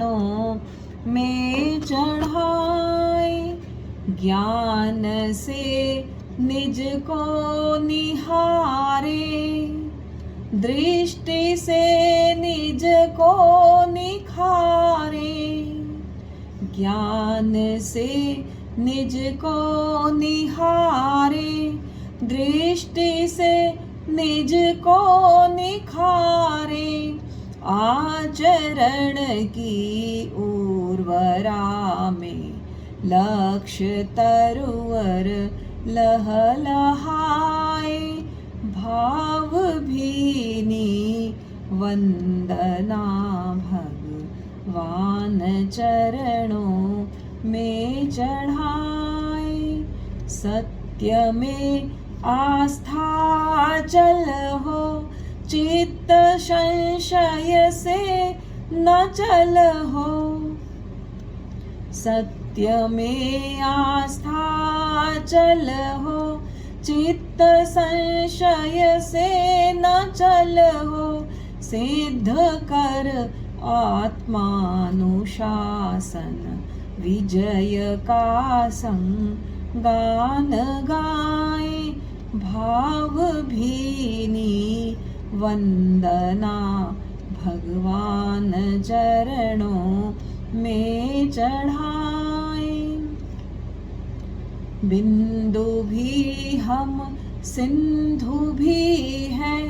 चरणों में चढ़ाए। ज्ञान से निज को निहारे, दृष्टि से निज को निखारे। ज्ञान से निज को निहारे, दृष्टि से निज को निखारे। आचरण की उर्वरा में लक्ष्य तरुवर लहलहाए। भाव भीनी वंदना भगवान चरणों में चढ़ाए। सत्य में आस्था चल हो, चित्त संशय से न चल हो। सत्य में आस्था चल हो, चित्त संशय से न चल हो। सिद्ध कर आत्मानुशासन, विजय का संगान गाए। भाव भीनी वंदना भगवान चरणों में चढ़ाए। बिंदु भी हम सिंधु भी हैं,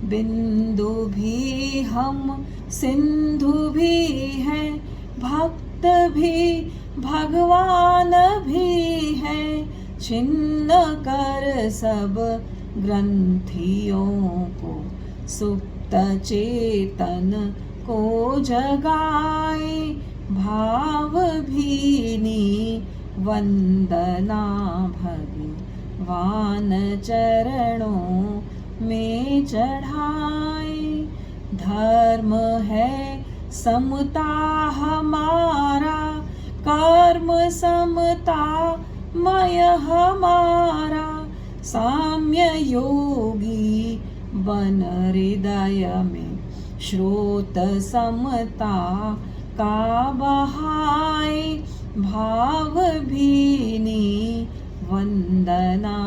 बिंदु भी हम सिंधु भी हैं। भक्त भी भगवान भी हैं। छिन्न कर सब ग्रंथियों को, सुप्त चेतन को जगाए। भाव भीनी वंदना भगवान चरणों में चढ़ाए। धर्म है समता हमारा, कर्म समता मय हमारा। साम्य योगी बन हृदय में, श्रोत समता का बहाए। भाव भीनी वंदना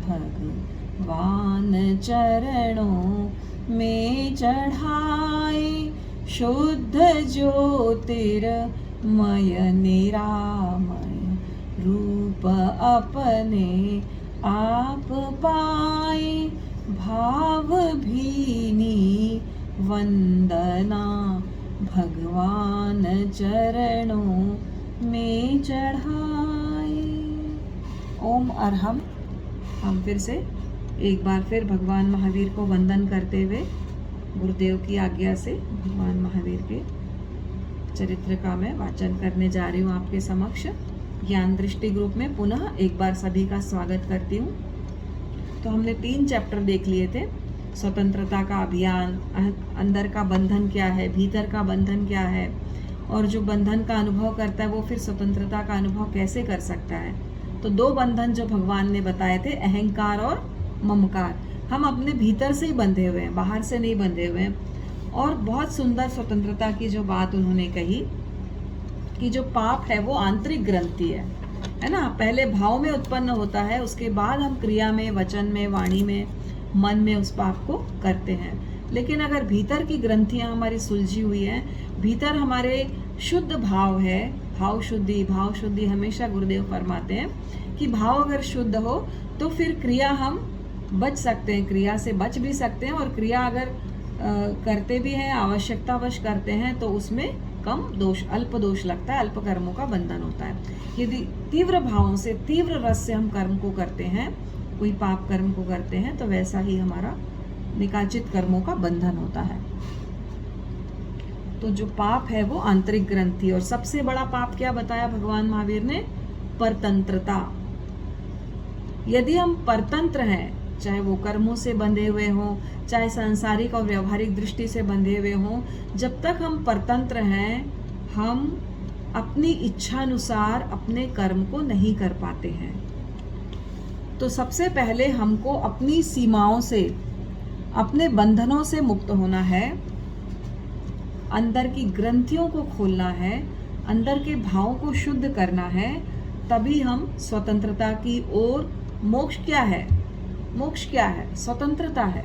भगवान चरणों में चढ़ाए। शुद्ध ज्योतिर्मय निरामय, रूप अपने आप पाए। भाव भीनी वंदना भगवान चरणों में चढ़ाए। ओम अरहम। हम फिर से एक बार फिर भगवान महावीर को वंदन करते हुए गुरुदेव की आज्ञा से भगवान महावीर के चरित्र का मैं वाचन करने जा रही हूँ आपके समक्ष। ज्ञान दृष्टि ग्रुप में पुनः एक बार सभी का स्वागत करती हूँ। तो हमने 3 चैप्टर देख लिए थे। स्वतंत्रता का अभियान, अंदर का बंधन क्या है, भीतर का बंधन क्या है, और जो बंधन का अनुभव करता है वो फिर स्वतंत्रता का अनुभव कैसे कर सकता है। तो 2 बंधन जो भगवान ने बताए थे, अहंकार और ममकार। हम अपने भीतर से ही बंधे हुए हैं, बाहर से नहीं बंधे हुए हैं। और बहुत सुंदर स्वतंत्रता की जो बात उन्होंने कही कि जो पाप है वो आंतरिक ग्रंथि है ना। पहले भाव में उत्पन्न होता है, उसके बाद हम क्रिया में, वचन में, वाणी में, मन में उस पाप को करते हैं। लेकिन अगर भीतर की ग्रंथियां हमारी सुलझी हुई हैं, भीतर हमारे शुद्ध भाव है, भाव शुद्धि हमेशा गुरुदेव फरमाते हैं कि भाव अगर शुद्ध हो तो फिर क्रिया हम बच सकते हैं, क्रिया से बच भी सकते हैं। और क्रिया अगर करते भी हैं, आवश्यकतावश करते हैं, तो उसमें कम दोष, अल्प दोष लगता है, अल्प कर्मों का बंधन होता है। यदि तीव्र भावों से, तीव्र रस से हम कर्म को करते हैं, कोई पाप कर्म को करते हैं, तो वैसा ही हमारा निकाचित कर्मों का बंधन होता है। तो जो पाप है वो आंतरिक ग्रंथि। और सबसे बड़ा पाप क्या बताया भगवान महावीर ने? परतंत्रता। यदि हम परतंत्र हैं, चाहे वो कर्मों से बंधे हुए हों, चाहे सांसारिक और व्यवहारिक दृष्टि से बंधे हुए हों, जब तक हम परतंत्र हैं, हम अपनी इच्छानुसार अपने कर्म को नहीं कर पाते हैं। तो सबसे पहले हमको अपनी सीमाओं से, अपने बंधनों से मुक्त होना है। अंदर की ग्रंथियों को खोलना है, अंदर के भावों को शुद्ध करना है, तभी हम स्वतंत्रता की ओर। मोक्ष क्या है? मोक्ष क्या है? स्वतंत्रता है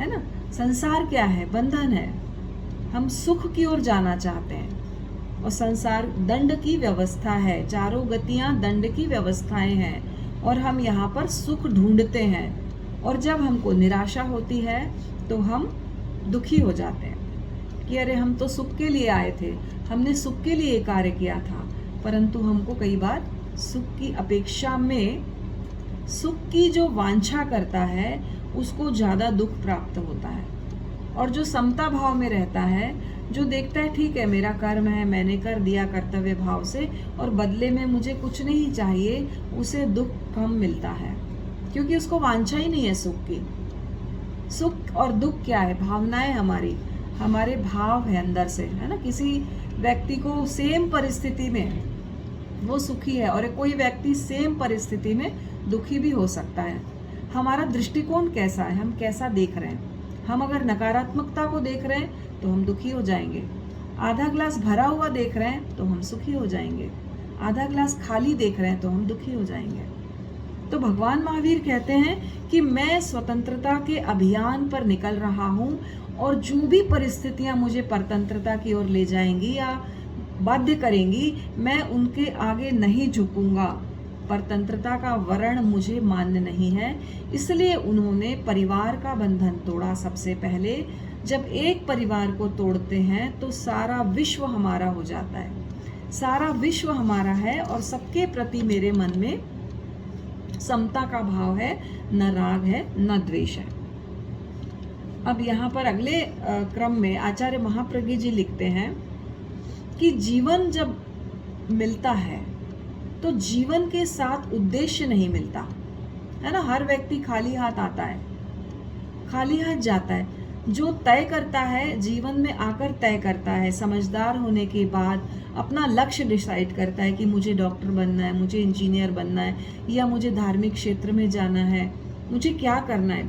ना। संसार क्या है? बंधन है। हम सुख की ओर जाना चाहते हैं और संसार दंड की व्यवस्था है। चारों गतियां दंड की व्यवस्थाएं हैं और हम यहाँ पर सुख ढूंढते हैं। और जब हमको निराशा होती है तो हम दुखी हो जाते हैं कि अरे हम तो सुख के लिए आए थे, हमने सुख के लिए कार्य किया था, परंतु हमको कई बार सुख की अपेक्षा में, सुख की जो वांछा करता है उसको ज़्यादा दुख प्राप्त होता है। और जो समता भाव में रहता है, जो देखता है ठीक है मेरा कर्म है, मैंने कर दिया कर्तव्य भाव से और बदले में मुझे कुछ नहीं चाहिए, उसे दुख कम मिलता है क्योंकि उसको वांछा ही नहीं है सुख की। सुख और दुख क्या है? भावनाएं हमारी, हमारे भाव है अंदर से, है ना। किसी व्यक्ति को सेम परिस्थिति में वो सुखी है और कोई व्यक्ति सेम परिस्थिति में दुखी भी हो सकता है। हमारा दृष्टिकोण कैसा है, हम कैसा देख रहे हैं। हम अगर नकारात्मकता को देख रहे हैं तो हम दुखी हो जाएंगे। आधा ग्लास भरा हुआ देख रहे हैं तो हम सुखी हो जाएंगे। आधा ग्लास खाली देख रहे हैं तो हम दुखी हो जाएंगे। तो भगवान महावीर कहते हैं कि मैं स्वतंत्रता के अभियान पर निकल रहा हूँ और जो भी परिस्थितियाँ मुझे परतंत्रता की ओर ले जाएंगी या बाध्य करेंगी, मैं उनके आगे नहीं झुकूंगा। परतंत्रता का वर्ण मुझे मान्य नहीं है। इसलिए उन्होंने परिवार का बंधन तोड़ा सबसे पहले। जब एक परिवार को तोड़ते हैं तो सारा विश्व हमारा हो जाता है। सारा विश्व हमारा है और सबके प्रति मेरे मन में समता का भाव है, न राग है न द्वेष है। अब यहाँ पर अगले क्रम में आचार्य महाप्रज्ञ जी लिखते हैं कि जीवन जब मिलता है तो जीवन के साथ उद्देश्य नहीं मिलता, है ना। हर व्यक्ति खाली हाथ आता है, खाली हाथ जाता है। जो तय करता है जीवन में आकर तय करता है, समझदार होने के बाद अपना लक्ष्य डिसाइड करता है कि मुझे डॉक्टर बनना है, मुझे इंजीनियर बनना है, या मुझे धार्मिक क्षेत्र में जाना है, मुझे क्या करना है।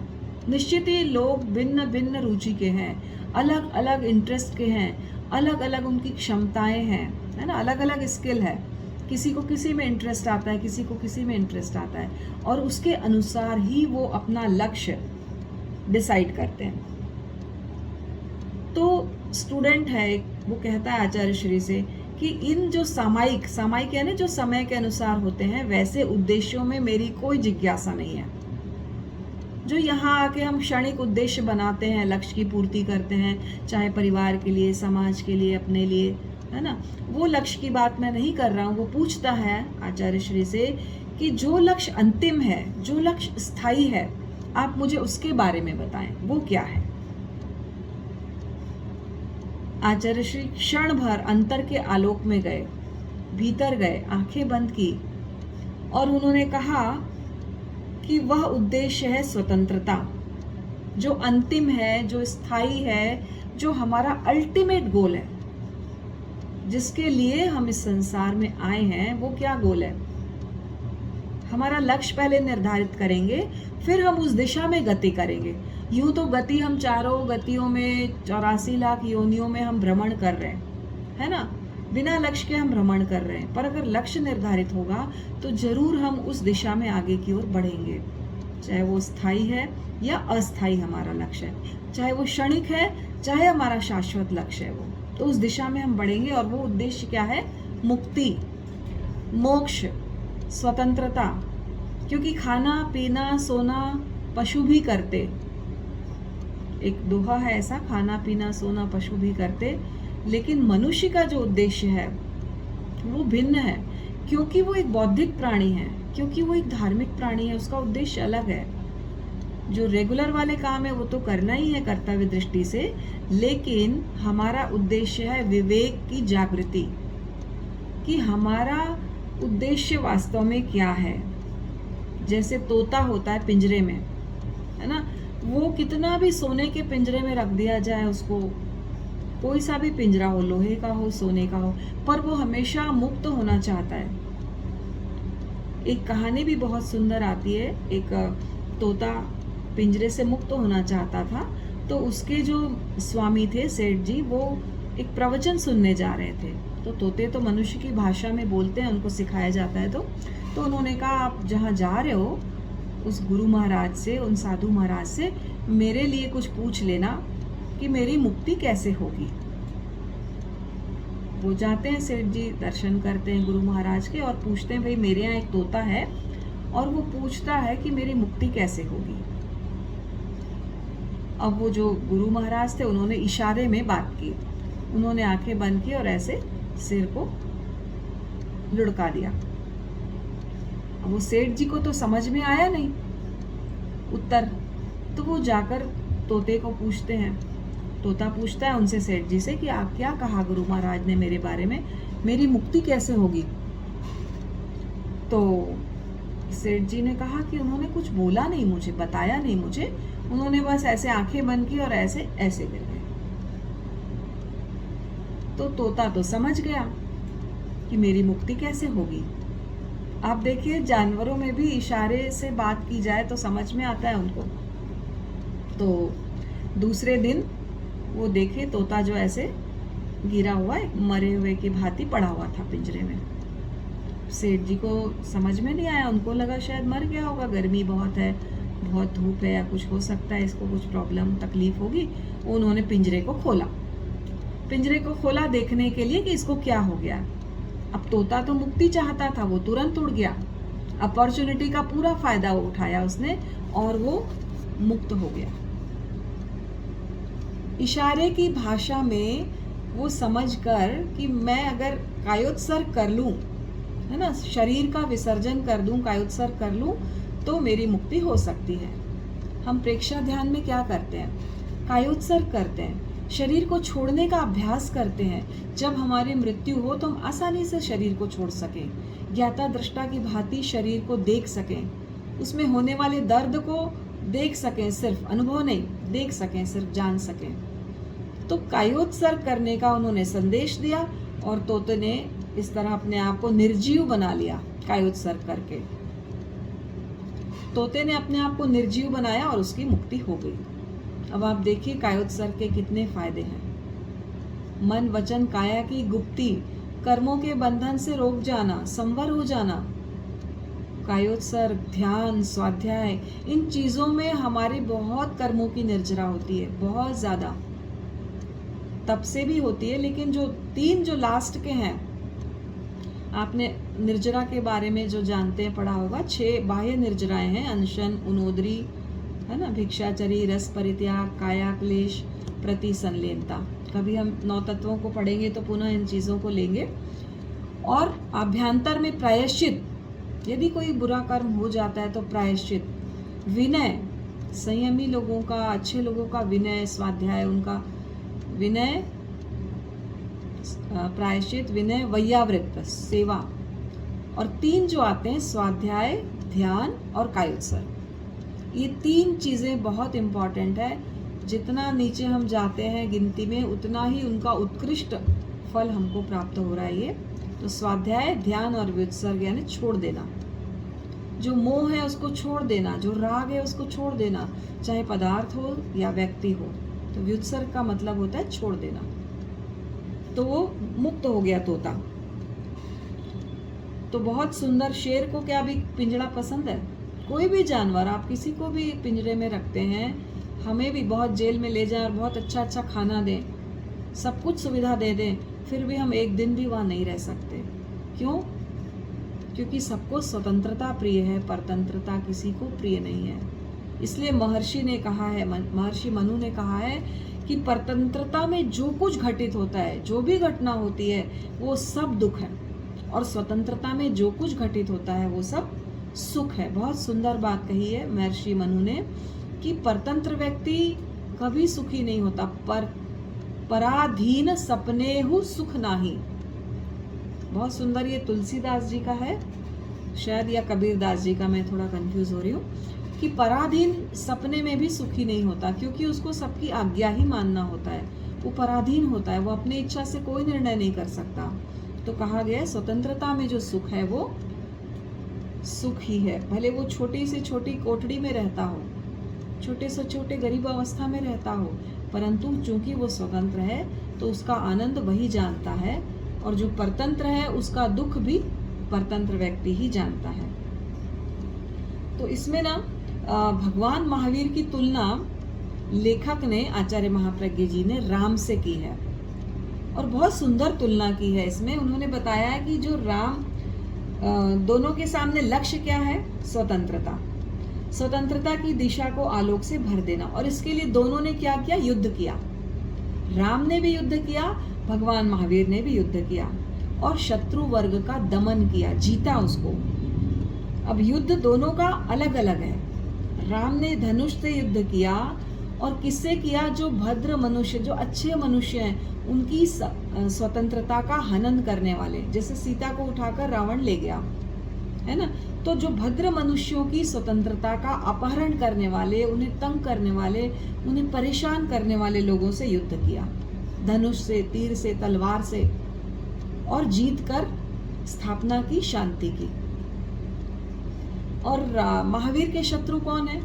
निश्चित ही लोग भिन्न भिन्न रुचि के हैं, अलग अलग इंटरेस्ट के हैं, अलग अलग उनकी क्षमताएं हैं, है ना। अलग अलग स्किल है। किसी को किसी में इंटरेस्ट आता है, किसी को किसी में इंटरेस्ट आता है और उसके अनुसार ही वो अपना लक्ष्य डिसाइड करते हैं। तो स्टूडेंट है, वो कहता है आचार्य श्री से कि इन जो सामायिक यानी जो समय के अनुसार होते हैं, वैसे उद्देश्यों में मेरी कोई जिज्ञासा नहीं है। जो यहाँ आके हम क्षणिक उद्देश्य बनाते हैं, लक्ष्य की पूर्ति करते हैं, चाहे परिवार के लिए, समाज के लिए, अपने लिए, है ना, वो लक्ष्य की बात मैं नहीं कर रहा हूँ। वो पूछता है आचार्य श्री से कि जो लक्ष्य अंतिम है, जो लक्ष्य स्थायी है, आप मुझे उसके बारे में बताएं, वो क्या है। आचार्य श्री क्षण भर अंतर के आलोक में गए, भीतर गए, आंखें बंद की और उन्होंने कहा कि वह उद्देश्य है स्वतंत्रता, जो अंतिम है, जो स्थायी है, जो हमारा अल्टीमेट गोल है, जिसके लिए हम इस संसार में आए हैं। वो क्या गोल है? हमारा लक्ष्य पहले निर्धारित करेंगे, फिर हम उस दिशा में गति करेंगे। यूं तो गति हम चारों गतियों में 84 लाख योनियों में हम भ्रमण कर रहे हैं, है ना, बिना लक्ष्य के हम भ्रमण कर रहे हैं। पर अगर लक्ष्य निर्धारित होगा तो जरूर हम उस दिशा में आगे की ओर बढ़ेंगे, चाहे वो स्थायी है या अस्थायी हमारा लक्ष्य है, चाहे वो क्षणिक है, चाहे हमारा शाश्वत लक्ष्य है। वो तो उस दिशा में हम बढ़ेंगे और वो उद्देश्य क्या है? मुक्ति, मोक्ष, स्वतंत्रता। क्योंकि खाना पीना सोना पशु भी करते, एक दोहा है ऐसा, खाना पीना सोना पशु भी करते, लेकिन मनुष्य का जो उद्देश्य है वो भिन्न है। क्योंकि वो एक बौद्धिक प्राणी है, क्योंकि वो एक धार्मिक प्राणी है, उसका उद्देश्य अलग है। जो रेगुलर वाले काम है वो तो करना ही है कर्तव्य दृष्टि से, लेकिन हमारा उद्देश्य है विवेक की जागृति, कि हमारा उद्देश्य वास्तव में क्या है। जैसे तोता होता है पिंजरे में, है ना, वो कितना भी सोने के पिंजरे में रख दिया जाए उसको, कोई सा भी पिंजरा हो, लोहे का हो, सोने का हो, पर वो हमेशा मुक्त होना चाहता है। एक कहानी भी बहुत सुंदर आती है, एक तोता पिंजरे से मुक्त होना चाहता था, तो उसके जो स्वामी थे सेठ जी, वो एक प्रवचन सुनने जा रहे थे। तो तोते तो मनुष्य की भाषा में बोलते हैं, उनको सिखाया जाता है। तो उन्होंने कहा, आप जहाँ जा रहे हो उस गुरु महाराज से, उन साधु महाराज से मेरे लिए कुछ पूछ लेना कि मेरी मुक्ति कैसे होगी। वो जाते हैं, सेठ जी दर्शन करते हैं गुरु महाराज के और पूछते हैं, भाई मेरे यहाँ एक तोता है और वो पूछता है कि मेरी मुक्ति कैसे होगी। अब वो जो गुरु महाराज थे उन्होंने इशारे में बात की, उन्होंने आंखें बंद की और ऐसे सिर को लुढ़का दिया। अब वो सेठ जी को तो समझ में आया नहीं उत्तर, तो वो जाकर तोते को पूछते हैं। तोता पूछता है उनसे, सेठ जी से, कि आप क्या कहा गुरु महाराज ने मेरे बारे में, मेरी मुक्ति कैसे होगी। तो सेठ जी ने कहा कि उन्होंने कुछ बोला नहीं मुझे, बताया नहीं मुझे, उन्होंने बस ऐसे आंखें बंद की और ऐसे ऐसे गिर गए। तो तोता तो समझ गया कि मेरी मुक्ति कैसे होगी। आप देखिए, जानवरों में भी इशारे से बात की जाए तो समझ में आता है उनको। तो दूसरे दिन वो देखे तोता जो ऐसे गिरा हुआ है, मरे हुए की भांति पड़ा हुआ था पिंजरे में। सेठ जी को समझ में नहीं आया, उनको लगा शायद मर गया होगा, गर्मी बहुत है, बहुत धूप है या कुछ हो सकता है, इसको कुछ प्रॉब्लम तकलीफ होगी। उन्होंने पिंजरे को खोला देखने के लिए कि इसको क्या हो गया। अब तोता तो मुक्ति चाहता था, वो तुरंत उड़ गया, अपॉर्चुनिटी का पूरा फायदा उठाया उसने और वो मुक्त हो गया। इशारे की भाषा में वो समझकर कि मैं अगर कायोत्सर्ग कर लूं, है ना, शरीर का विसर्जन कर दूं, कायोत्सर्ग कर लूं, तो मेरी मुक्ति हो सकती है। हम प्रेक्षा ध्यान में क्या करते हैं, कायोत्सर्ग करते हैं, शरीर को छोड़ने का अभ्यास करते हैं। जब हमारी मृत्यु हो तो हम आसानी से शरीर को छोड़ सकें, ज्ञाता दृष्टा की भांति शरीर को देख सकें, उसमें होने वाले दर्द को देख सकें, सिर्फ अनुभव नहीं, देख सकें, सिर्फ जान सकें। तो कायोत्सर्ग करने का उन्होंने संदेश दिया और तोते ने इस तरह अपने आप को निर्जीव बना लिया। कायोत्सर्ग करके तोते ने अपने आप को निर्जीव बनाया और उसकी मुक्ति हो गई। अब आप देखिए कायोत्सर्ग के कितने फायदे हैं। मन वचन काया की गुप्ती, कर्मों के बंधन से रोक जाना, संवर हो जाना। कायोत्सर्ग, ध्यान, स्वाध्याय, इन चीजों में हमारी बहुत कर्मों की निर्जरा होती है, बहुत ज्यादा, तब से भी होती है। लेकिन जो तीन जो लास्ट के हैं, आपने निर्जरा के बारे में जो जानते हैं पढ़ा होगा, 6 बाह्य निर्जराएं हैं, अनशन, उनोदरी, है ना, भिक्षाचरी, रस परित्याग, काया क्लेश, प्रति संलेनता। कभी हम 9 तत्वों को पढ़ेंगे तो पुनः इन चीजों को लेंगे। और अभ्यंतर में प्रायश्चित, यदि कोई बुरा कर्म हो जाता है तो प्रायश्चित, विनय, संयमी लोगों का, अच्छे लोगों का विनय, स्वाध्याय, उनका विनय, प्रायश्चित, विनय, वैयावृत्त, सेवा। और 3 जो आते हैं, स्वाध्याय, ध्यान और कायोत्सर्ग। ये 3 चीजें बहुत इंपॉर्टेंट है। जितना नीचे हम जाते हैं गिनती में, उतना ही उनका उत्कृष्ट फल हमको प्राप्त हो रहा है। ये तो स्वाध्याय, ध्यान और व्युत्सर्ग यानी छोड़ देना। जो मोह है उसको छोड़ देना, जो राग है उसको छोड़ देना, चाहे पदार्थ हो या व्यक्ति हो। तो व्युत्सर्ग का मतलब होता है छोड़ देना। तो वो मुक्त हो गया तोता। तो बहुत सुंदर। शेर को क्या भी पिंजरा पसंद है? कोई भी जानवर आप किसी को भी पिंजरे में रखते हैं, हमें भी बहुत जेल में ले जाए और बहुत अच्छा अच्छा खाना दें, सब कुछ सुविधा दे दें, फिर भी हम एक दिन भी वहाँ नहीं रह सकते। क्यों? क्योंकि सबको स्वतंत्रता प्रिय है, परतंत्रता किसी को प्रिय नहीं है। इसलिए महर्षि ने कहा है, महर्षि मनु ने कहा है कि परतंत्रता में जो कुछ घटित होता है, जो भी घटना होती है, वो सब दुख है, और स्वतंत्रता में जो कुछ घटित होता है वो सब सुख है। बहुत सुंदर बात कही है महर्षि मनु ने कि परतंत्र व्यक्ति कभी सुखी नहीं होता। पराधीन सपनेहु सुख नाही। बहुत सुंदर। ये तुलसीदास जी का है शायद, या कबीरदास जी का, मैं थोड़ा कंफ्यूज हो रही हूँ, कि पराधीन सपने में भी सुखी नहीं होता, क्योंकि उसको सबकी आज्ञा ही मानना होता है। वो पराधीन होता है, वो अपनी इच्छा से कोई निर्णय नहीं कर सकता। तो कहा गया स्वतंत्रता में जो सुख है वो सुख ही है। भले वो छोटी से छोटी कोठड़ी में रहता हो, छोटे से छोटे गरीब अवस्था में रहता हो, परंतु चूंकि वो स्वतंत्र है तो उसका आनंद वही जानता है, और जो परतंत्र है उसका दुख भी परतंत्र व्यक्ति ही जानता है। तो इसमें ना भगवान महावीर की तुलना लेखक ने, आचार्य महाप्रज्ञ जी ने, राम से की है, और बहुत सुंदर तुलना की है। इसमें उन्होंने बताया कि जो राम, दोनों के सामने लक्ष्य क्या है? स्वतंत्रता। स्वतंत्रता की दिशा को आलोक से भर देना, और इसके लिए दोनों ने क्या किया? युद्ध किया। राम ने भी युद्ध किया, भगवान महावीर ने भी युद्ध किया, और शत्रु वर्ग का दमन किया, जीता उसको। अब युद्ध दोनों का अलग अलग है। राम ने धनुष से युद्ध किया, और किससे किया? जो भद्र मनुष्य, जो अच्छे मनुष्य हैं, उनकी स्वतंत्रता का हनन करने वाले। जैसे सीता को उठाकर रावण ले गया, है ना? तो जो भद्र मनुष्यों की स्वतंत्रता का अपहरण करने वाले, उन्हें तंग करने वाले, उन्हें परेशान करने वाले लोगों से युद्ध किया, धनुष से, तीर से, तलवार से, और जीत कर स्थापना की, शांति की। और महावीर के शत्रु कौन है?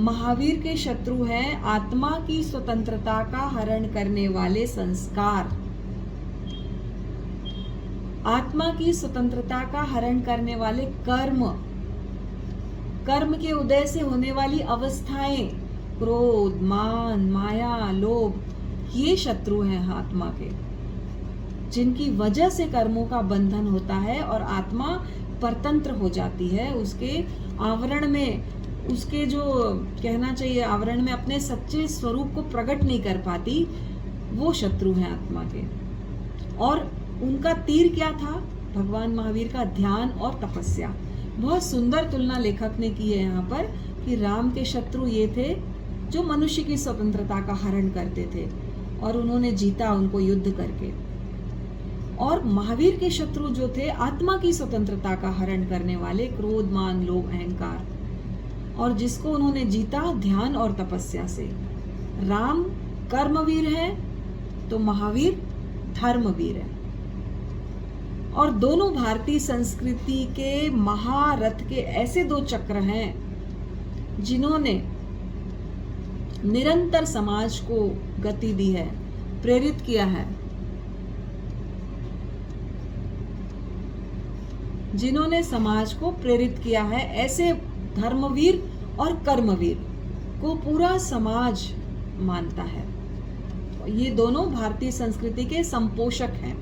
महावीर के शत्रु हैं आत्मा की स्वतंत्रता का हरण करने वाले संस्कार, आत्मा की स्वतंत्रता का हरण करने वाले कर्म, कर्म के उदय से होने वाली अवस्थाएं, क्रोध, मान, माया, लोभ, ये शत्रु हैं आत्मा के, जिनकी वजह से कर्मों का बंधन होता है और आत्मा परतंत्र हो जाती है। उसके आवरण में, उसके जो कहना चाहिए आवरण में, अपने सच्चे स्वरूप को प्रकट नहीं कर पाती, वो शत्रु हैं आत्मा के। और उनका तीर क्या था? भगवान महावीर का ध्यान और तपस्या। बहुत सुंदर तुलना लेखक ने की है यहाँ पर, कि राम के शत्रु ये थे जो मनुष्य की स्वतंत्रता का हरण करते थे, और उन्होंने जीता उनको युद्ध करके। और महावीर के शत्रु जो थे आत्मा की स्वतंत्रता का हरण करने वाले, क्रोध, मान, लोभ, अहंकार, और जिसको उन्होंने जीता ध्यान और तपस्या से। राम कर्मवीर है तो महावीर धर्मवीर है। और दोनों भारतीय संस्कृति के महारथ के ऐसे दो चक्र हैं जिन्होंने निरंतर समाज को गति दी है, प्रेरित किया है, जिन्होंने समाज को प्रेरित किया है। ऐसे धर्मवीर और कर्मवीर को पूरा समाज मानता है। ये दोनों भारतीय संस्कृति के संपोषक हैं,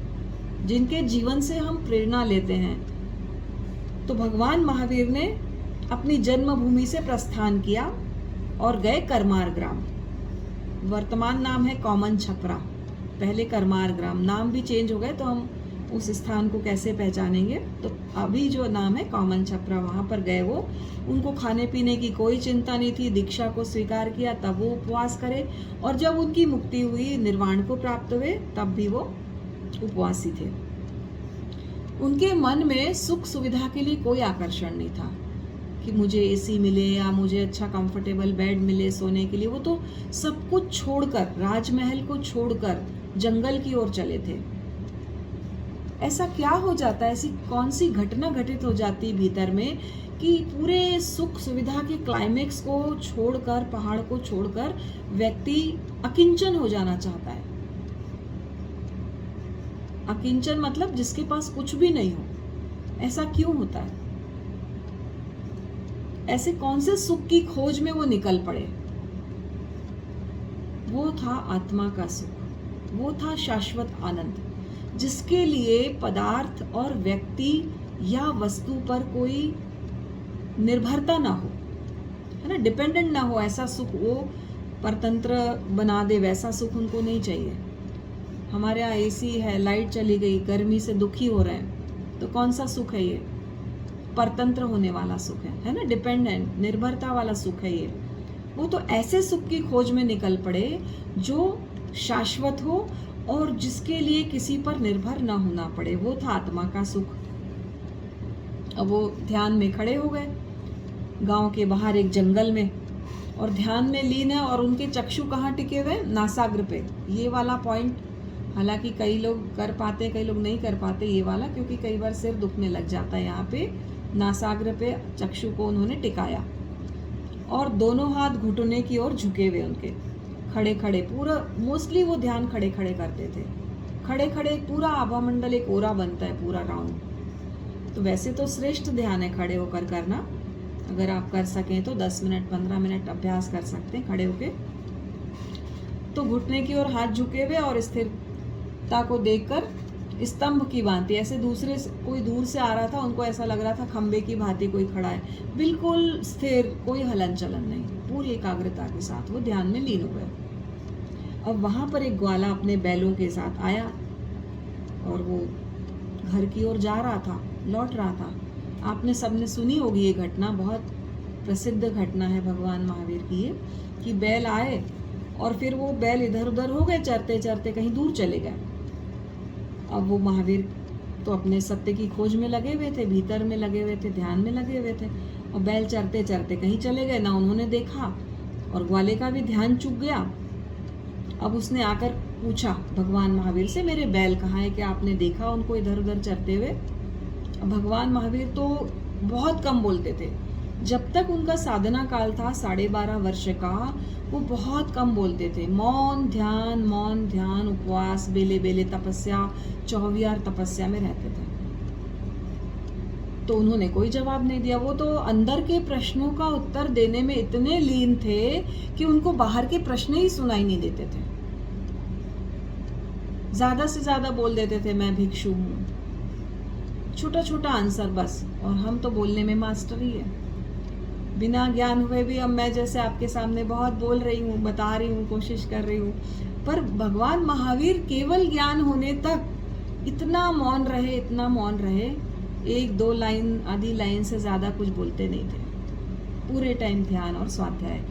जिनके जीवन से हम प्रेरणा लेते हैं। तो भगवान महावीर ने अपनी जन्मभूमि से प्रस्थान किया और गए करमार ग्राम। वर्तमान नाम है कॉमन छपरा, पहले करमार ग्राम। नाम भी चेंज हो गए, तो हम उस स्थान को कैसे पहचानेंगे? तो अभी जो नाम है कॉमन छपरा, वहाँ पर गए वो। उनको खाने पीने की कोई चिंता नहीं थी, दीक्षा को स्वीकार किया तब वो उपवास करे, और जब उनकी मुक्ति हुई, निर्वाण को प्राप्त हुए, तब भी वो उपवासी थे। उनके मन में सुख सुविधा के लिए कोई आकर्षण नहीं था कि मुझे एसी मिले या मुझे अच्छा कंफर्टेबल बेड मिले सोने के लिए। वो तो सब कुछ छोड़कर, राजमहल को छोड़कर जंगल की ओर चले थे। ऐसा क्या हो जाता है, ऐसी कौन सी घटना घटित हो जाती भीतर में कि पूरे सुख सुविधा के क्लाइमेक्स को छोड़कर, पहाड़ को छोड़कर व्यक्ति अकिंचन हो जाना चाहता है। अकिंचन मतलब जिसके पास कुछ भी नहीं हो। ऐसा क्यों होता है? ऐसे कौन से सुख की खोज में वो निकल पड़े? वो था आत्मा का सुख, वो था शाश्वत आनंद, जिसके लिए पदार्थ और व्यक्ति या वस्तु पर कोई निर्भरता ना हो, है ना, डिपेंडेंट ना हो। ऐसा सुख वो परतंत्र बना दे, वैसा सुख उनको नहीं चाहिए। हमारे यहाँ एसी है, लाइट चली गई, गर्मी से दुखी हो रहे हैं, तो कौन सा सुख है ये? परतंत्र होने वाला सुख है ना, डिपेंडेंट, निर्भरता वाला सुख है ये। वो तो ऐसे सुख की खोज में निकल पड़े जो शाश्वत हो और जिसके लिए किसी पर निर्भर ना होना पड़े। वो था आत्मा का सुख। अब वो ध्यान में खड़े हो गए गांव के बाहर एक जंगल में, और ध्यान में लीन है, और उनके चक्षु कहाँ टिके हुए? नासाग्र पे। ये वाला पॉइंट हालांकि कई लोग कर पाते, कई लोग नहीं कर पाते ये वाला, क्योंकि कई बार सिर दुखने लग जाता है। यहाँ पे नासाग्र पे चक्षु को उन्होंने टिकाया, और दोनों हाथ घुटने की ओर झुके हुए उनके, खड़े खड़े पूरा, मोस्टली वो ध्यान खड़े खड़े करते थे। खड़े खड़े पूरा आभा मंडल एक ओरा बनता है पूरा राउंड। तो वैसे तो श्रेष्ठ ध्यान है खड़े होकर करना, अगर आप कर सकें तो 10 मिनट 15 मिनट अभ्यास कर सकते हैं खड़े होके। तो घुटने की ओर हाथ झुके हुए और स्थिरता को देखकर स्तंभ की भांति, ऐसे दूसरे कोई दूर से आ रहा था, उनको ऐसा लग रहा था खंबे की भांति कोई खड़ा है, बिल्कुल स्थिर, कोई हलन चलन नहीं, पूरी एकाग्रता के साथ वो ध्यान में लीन हो गए। अब वहां पर एक ग्वाला अपने बैलों के साथ आया और वो घर की ओर जा रहा था, लौट रहा था। आपने सबने सुनी होगी ये घटना, बहुत प्रसिद्ध घटना है भगवान महावीर की ये, कि बैल आए और फिर वो बैल इधर उधर हो गए, चरते चरते कहीं दूर चले गए। अब वो महावीर तो अपने सत्य की खोज में लगे हुए थे, भीतर में लगे हुए थे, ध्यान में लगे हुए थे, और बैल चरते चरते कहीं चले गए, ना उन्होंने देखा और ग्वाले का भी ध्यान चूक गया। अब उसने आकर पूछा भगवान महावीर से, मेरे बैल कहाँ है, क्या आपने देखा उनको इधर उधर चरते हुए? भगवान महावीर तो बहुत कम बोलते थे, जब तक उनका साधना काल था 12.5 वर्ष का, वो बहुत कम बोलते थे। मौन ध्यान, उपवास, बेले बेले तपस्या, 24 तपस्या में रहते थे। तो उन्होंने कोई जवाब नहीं दिया। वो तो अंदर के प्रश्नों का उत्तर देने में इतने लीन थे कि उनको बाहर के प्रश्न ही सुनाई नहीं देते थे। ज्यादा से ज्यादा बोल देते थे मैं भिक्षु हूँ, छोटा छोटा आंसर बस, और हम तो बोलने में मास्टर ही है। बिना ज्ञान हुए भी अब मैं जैसे आपके सामने बहुत बोल रही हूँ, बता रही हूँ, कोशिश कर रही हूँ, पर भगवान महावीर केवल ज्ञान होने तक इतना मौन रहे, इतना मौन रहे, 1-2 लाइन, आधी लाइन से ज्यादा कुछ बोलते नहीं थे। पूरे टाइम ध्यान और स्वाध्याय,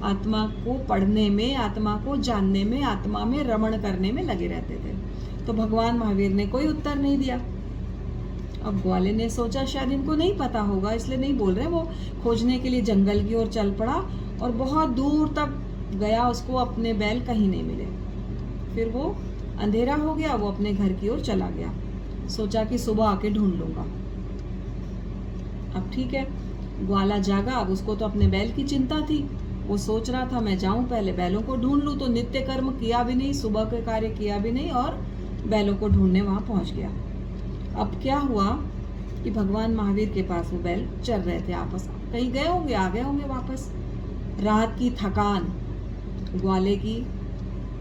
आत्मा को पढ़ने में, आत्मा को जानने में, आत्मा में रमण करने में लगे रहते थे। तो भगवान महावीर ने कोई उत्तर नहीं दिया। अब ग्वाले ने सोचा शायद इनको नहीं पता होगा, इसलिए नहीं बोल रहे। वो खोजने के लिए जंगल की ओर चल पड़ा और बहुत दूर तक गया, उसको अपने बैल कहीं नहीं मिले। फिर वो अंधेरा हो गया, वो अपने घर की ओर चला गया, सोचा कि सुबह आके ढूंढ लूंगा। अब ठीक है, ग्वाला जागा, अब उसको तो अपने बैल की चिंता थी। वो सोच रहा था मैं जाऊं पहले बैलों को ढूंढ लूं, तो नित्य कर्म किया भी नहीं, सुबह के कार्य किया भी नहीं, और बैलों को ढूंढने वहां पहुंच गया। अब क्या हुआ कि भगवान महावीर के पास वो बैल चल रहे थे, आपस कहीं गए होंगे, आ गए होंगे वापस। रात की थकान ग्वाले की,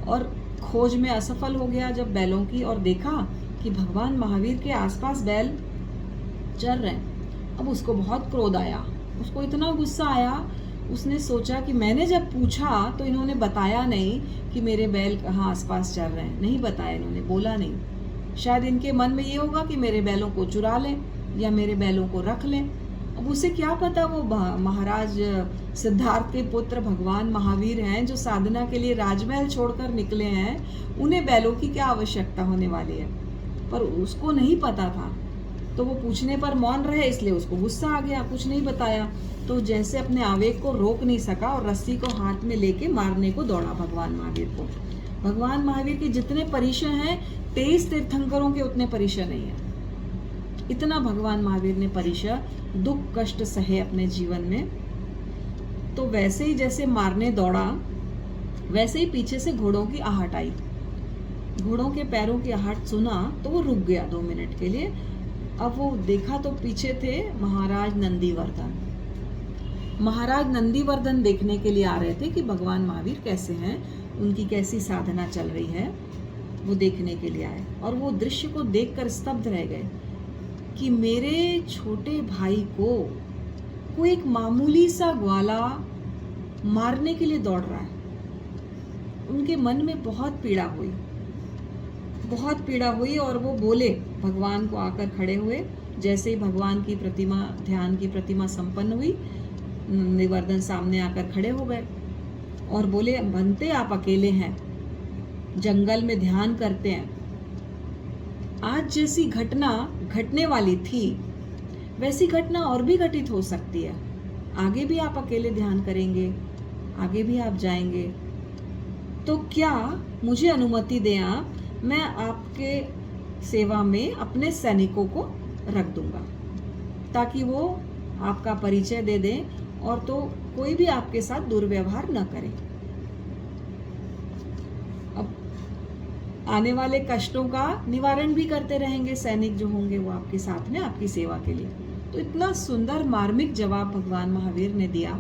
और खोज में असफल हो गया जब बैलों की, और देखा कि भगवान महावीर के आसपास बैल चल रहे हैं। अब उसको बहुत क्रोध आया, उसको इतना गुस्सा आया, उसने सोचा कि मैंने जब पूछा तो इन्होंने बताया नहीं कि मेरे बैल कहाँ आसपास चल रहे हैं, नहीं बताया इन्होंने, बोला नहीं। शायद इनके मन में ये होगा कि मेरे बैलों को चुरा लें या मेरे बैलों को रख लें। अब उसे क्या पता वो महाराज सिद्धार्थ के पुत्र भगवान महावीर हैं, जो साधना के लिए राजमहल छोड़कर निकले हैं, उन्हें बैलों की क्या आवश्यकता होने वाली है, पर उसको नहीं पता था। तो वो पूछने पर मौन रहे, इसलिए उसको गुस्सा आ गया, कुछ नहीं बताया। तो जैसे अपने आवेग को रोक नहीं सका और रस्सी को हाथ में लेके मारने को दौड़ा भगवान महावीर को। भगवान महावीर के जितने परिचय हैं 23 तीर्थंकरों के उतने परिचय नहीं है। इतना भगवान महावीर ने परिचय, दुख कष्ट सहे अपने जीवन में। तो वैसे ही जैसे मारने दौड़ा, वैसे ही पीछे से घोड़ों की आहट आई। घोड़ों के पैरों की आहट सुना तो वो रुक गया 2 मिनट के लिए। अब वो देखा तो पीछे थे महाराज नंदीवर्धन। महाराज नंदीवर्धन देखने के लिए आ रहे थे कि भगवान महावीर कैसे हैं, उनकी कैसी साधना चल रही है, वो देखने के लिए आए। और वो दृश्य को देखकर स्तब्ध रह गए कि मेरे छोटे भाई को कोई एक मामूली सा ग्वाला मारने के लिए दौड़ रहा है। उनके मन में बहुत पीड़ा हुई, बहुत पीड़ा हुई, और वो बोले, भगवान को आकर खड़े हुए। जैसे ही भगवान की प्रतिमा, ध्यान की प्रतिमा संपन्न हुई, नंदीवर्धन सामने आकर खड़े हो गए और बोले, बनते आप अकेले हैं, जंगल में ध्यान करते हैं। आज जैसी घटना घटने वाली थी, वैसी घटना और भी घटित हो सकती है। आगे भी आप अकेले ध्यान करेंगे, आगे भी आप जाएंगे, तो क्या मुझे अनुमति दें आप, मैं आपके सेवा में अपने सैनिकों को रख दूंगा, ताकि वो आपका परिचय दे दें और तो कोई भी आपके साथ दुर्व्यवहार न करे। आने वाले कष्टों का निवारण भी करते रहेंगे सैनिक जो होंगे वो आपके साथ में आपकी सेवा के लिए। तो इतना सुंदर मार्मिक जवाब भगवान महावीर ने दिया,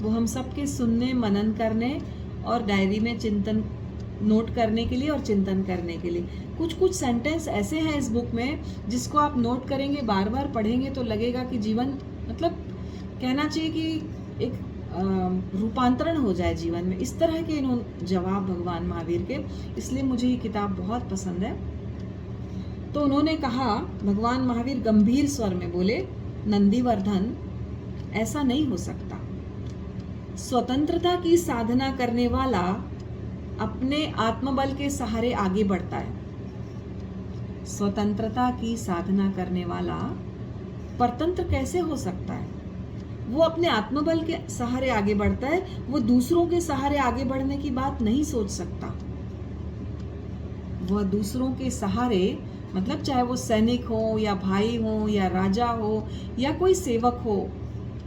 वो हम सबके सुनने, मनन करने और डायरी में चिंतन नोट करने के लिए और चिंतन करने के लिए। कुछ कुछ सेंटेंस ऐसे हैं इस बुक में जिसको आप नोट करेंगे, बार बार पढ़ेंगे तो लगेगा कि जीवन, मतलब कहना चाहिए कि एक रूपांतरण हो जाए जीवन में। इस तरह के इन्होंने जवाब भगवान महावीर के, इसलिए मुझे ये किताब बहुत पसंद है। तो उन्होंने कहा, भगवान महावीर गंभीर स्वर में बोले, नंदीवर्धन ऐसा नहीं हो सकता। स्वतंत्रता की साधना करने वाला अपने आत्मबल के सहारे आगे बढ़ता है। स्वतंत्रता की साधना करने वाला परतंत्र कैसे हो सकता है? वो अपने आत्मबल के सहारे आगे बढ़ता है, वो दूसरों के सहारे आगे बढ़ने की बात नहीं सोच सकता। वह दूसरों के सहारे, मतलब चाहे वो सैनिक हो या भाई हो या राजा हो या कोई सेवक हो,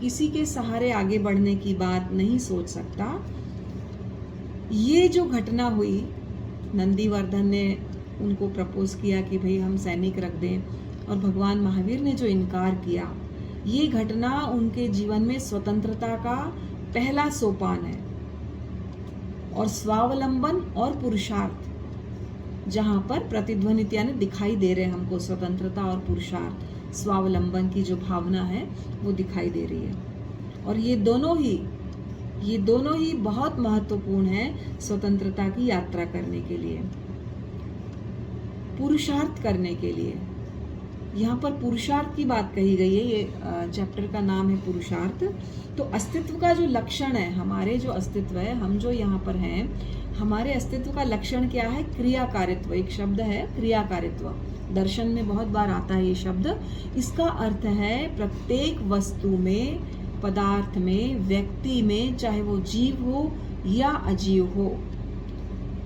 किसी के सहारे आगे बढ़ने की बात नहीं सोच सकता। ये जो घटना हुई, नंदीवर्धन ने उनको प्रपोज किया कि भाई हम सैनिक रख दें, और भगवान महावीर ने जो इनकार किया, ये घटना उनके जीवन में स्वतंत्रता का पहला सोपान है। और स्वावलंबन और पुरुषार्थ, जहाँ पर प्रतिध्वनित यानी दिखाई दे रहे हमको स्वतंत्रता और पुरुषार्थ, स्वावलंबन की जो भावना है वो दिखाई दे रही है। और ये दोनों ही बहुत महत्वपूर्ण है स्वतंत्रता की यात्रा करने के लिए, पुरुषार्थ करने के लिए। यहाँ पर पुरुषार्थ की बात कही गई है, ये चैप्टर का नाम है पुरुषार्थ। तो अस्तित्व का जो लक्षण है, हमारे जो अस्तित्व है, हम जो यहाँ पर हैं, हमारे अस्तित्व का लक्षण क्या है? क्रियाकारित्व। एक शब्द है क्रियाकारित्व, दर्शन में बहुत बार आता है ये शब्द। इसका अर्थ है प्रत्येक वस्तु में, पदार्थ में, व्यक्ति में, चाहे वो जीव हो या अजीव हो,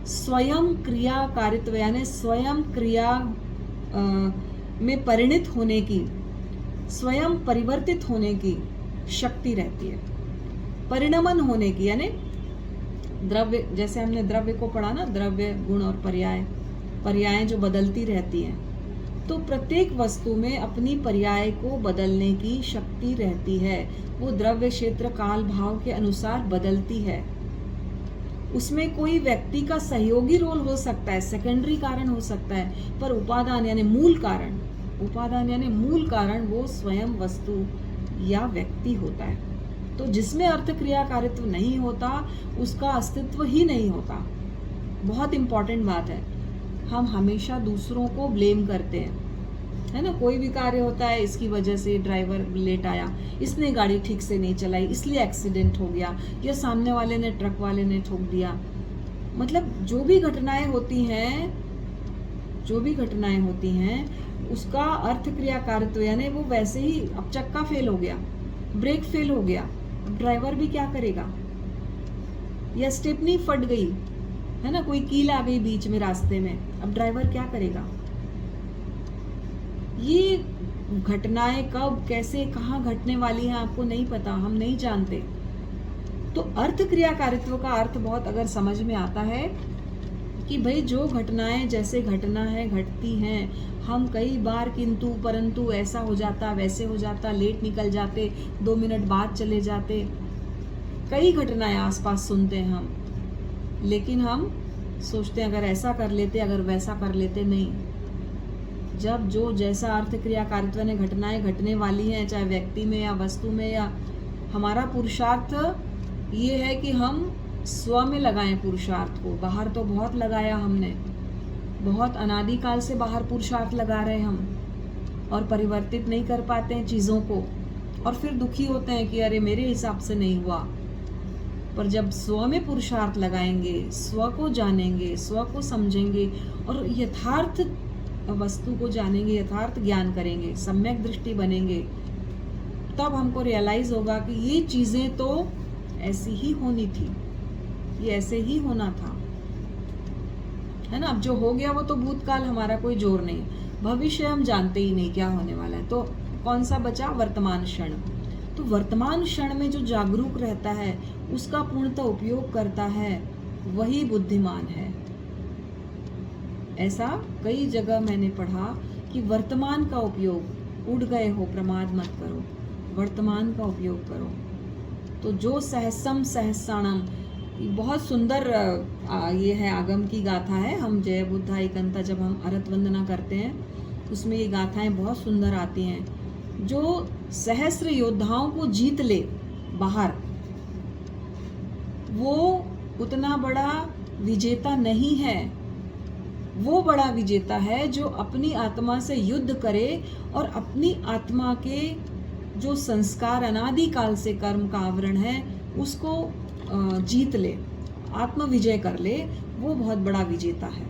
स्वयं क्रियाकारित्व यानी स्वयं क्रिया में परिणित होने की, स्वयं परिवर्तित होने की शक्ति रहती है। परिणमन होने की यानी द्रव्य, जैसे हमने द्रव्य को पढ़ा ना, द्रव्य, गुण और पर्याय जो बदलती रहती हैं, तो प्रत्येक वस्तु में अपनी पर्याय को बदलने की शक्ति रहती है। वो द्रव्य, क्षेत्र, काल, भाव के अनुसार बदलती है। उसमें कोई व्यक्ति का सहयोगी रोल हो सकता है, सेकेंडरी कारण हो सकता है, पर उपादान यानी मूल कारण वो स्वयं वस्तु या व्यक्ति होता है। तो जिसमें अर्थ क्रियाकारित्व नहीं होता, उसका अस्तित्व ही नहीं होता। बहुत इंपॉर्टेंट बात है। हम हमेशा दूसरों को ब्लेम करते हैं, है ना। कोई भी कार्य होता है, इसकी वजह से ड्राइवर लेट आया, इसने गाड़ी ठीक से नहीं चलाई इसलिए एक्सीडेंट हो गया, या सामने वाले ने, ट्रक वाले ने ठोक दिया। मतलब जो भी घटनाएं होती हैं उसका अर्थ क्रियाकारित्व यानी वो वैसे ही, अब चक्का फेल हो गया, ब्रेक फेल हो गया, अब ड्राइवर भी क्या करेगा? या स्टेपनी फट गई, है ना, कोई कील आ गई बीच में रास्ते में, अब ड्राइवर क्या करेगा? ये घटनाएं कब, कैसे, कहाँ घटने वाली हैं आपको नहीं पता, हम नहीं जानते। तो अर्थ क्रियाकारित्व का अर्थ बहुत अगर समझ में आता है कि भाई जो घटनाएं जैसे घटना है, घटती हैं, हम कई बार किंतु परंतु, ऐसा हो जाता, वैसे हो जाता, लेट निकल जाते, 2 मिनट बाद चले जाते, कई घटनाएं आसपास सुनते हैं हम, लेकिन हम सोचते हैं अगर ऐसा कर लेते, अगर वैसा कर लेते। नहीं, जब जो जैसा अर्थ क्रियाकारित्व ने घटनाएं घटने वाली हैं, चाहे व्यक्ति में या वस्तु में, या हमारा पुरुषार्थ ये है कि हम स्व में लगाएं पुरुषार्थ को। बाहर तो बहुत लगाया हमने, बहुत अनादिकाल से बाहर पुरुषार्थ लगा रहे हम, और परिवर्तित नहीं कर पाते हैं चीज़ों को, और फिर दुखी होते हैं कि अरे मेरे हिसाब से नहीं हुआ। पर जब स्व में पुरुषार्थ लगाएंगे, स्व को जानेंगे, स्व को समझेंगे और यथार्थ वस्तु को जानेंगे, यथार्थ ज्ञान करेंगे, सम्यक दृष्टि बनेंगे, तब हमको रियलाइज होगा कि ये चीज़ें तो ऐसी ही होनी थी, ये ऐसे ही होना था, है ना। अब जो हो गया वो तो भूतकाल, हमारा कोई जोर नहीं, भविष्य हम जानते ही नहीं क्या होने वाला है। तो कौन सा बचा? वर्तमान क्षण। तो वर्तमान क्षण में जो जागरूक रहता है, उसका पूर्णतः उपयोग करता है, वही बुद्धिमान है। ऐसा कई जगह मैंने पढ़ा कि वर्तमान का उपयोग, उड़ गए हो प्रमाद मत करो, वर्तमान का उपयोग करो। तो जो सहसम सहसाणम, बहुत सुंदर ये है, आगम की गाथा है। हम जय बुद्धा एकंता जब हम अरत वंदना करते हैं उसमें ये गाथाएं बहुत सुंदर आती हैं। जो सहस्र योद्धाओं को जीत ले बाहर, वो उतना बड़ा विजेता नहीं है। वो बड़ा विजेता है जो अपनी आत्मा से युद्ध करे और अपनी आत्मा के जो संस्कार अनादि काल से कर्म का आवरण है उसको जीत ले, आत्म विजय कर ले, वो बहुत बड़ा विजेता है।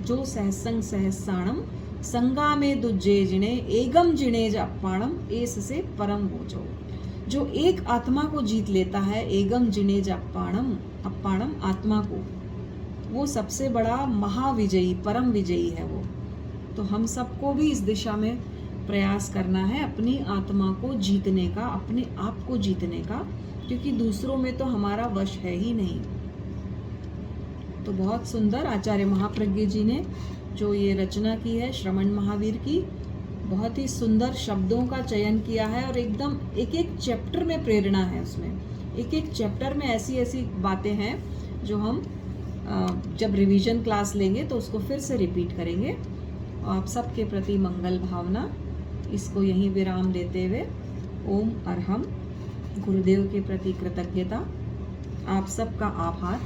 जो सहसंग सहसाणम संगा में दुज्जे जिणे एगम जिणे जप्पाणम एस से परम भोजो। जो एक आत्मा को जीत लेता है, एगम जिणे जप्पाणम, अप्पाणम आत्मा को, वो सबसे बड़ा महाविजयी परम विजयी है वो। तो हम सबको भी इस दिशा में प्रयास करना है अपनी आत्मा को जीतने का, अपने आप को जीतने का, क्योंकि दूसरों में तो हमारा वश है ही नहीं। तो बहुत सुंदर आचार्य महाप्रज्ञ जी ने जो ये रचना की है श्रवण महावीर की, बहुत ही सुंदर शब्दों का चयन किया है और एकदम एक एक चैप्टर में प्रेरणा है उसमें। एक एक चैप्टर में ऐसी ऐसी बातें हैं जो हम जब रिवीजन क्लास लेंगे तो उसको फिर से रिपीट करेंगे। आप सबके प्रति मंगल भावना। इसको यहीं विराम देते हुए ओम अरहम, गुरुदेव के प्रति कृतज्ञता, आप सबका आभार।